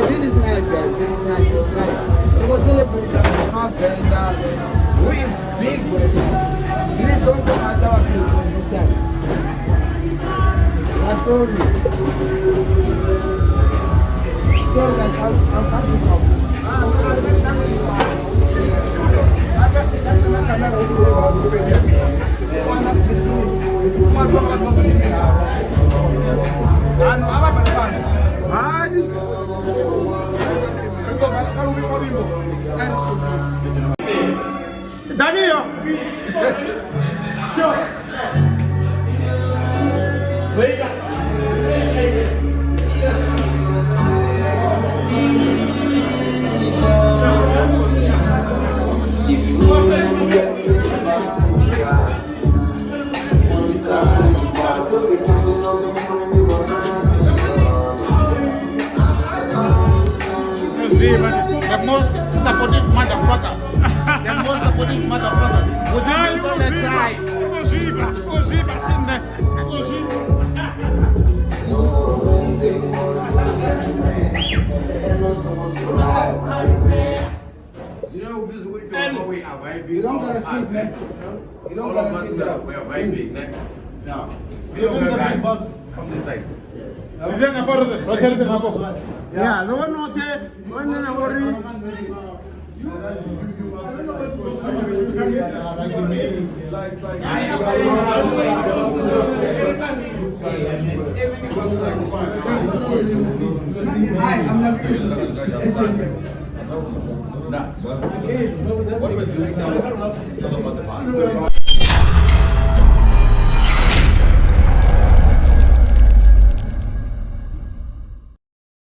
This is nice, guys. This is nice. This is nice. We will celebrate our vendor who is big with it. Please don't come at our people this time. I told you. Sorry, guys. I'll cut this off. Daniel! Sure! Wake up! The most supportive motherfucker. The most supportive motherfucker. Would you be on the side? Ożywa, synne. You don't gotta sit, man. You don't gotta sit down. We are very big, ne? No. We don't got guys. Come this side. Yeah, no one knows that. One no worry. What we're doing now is all about the fun.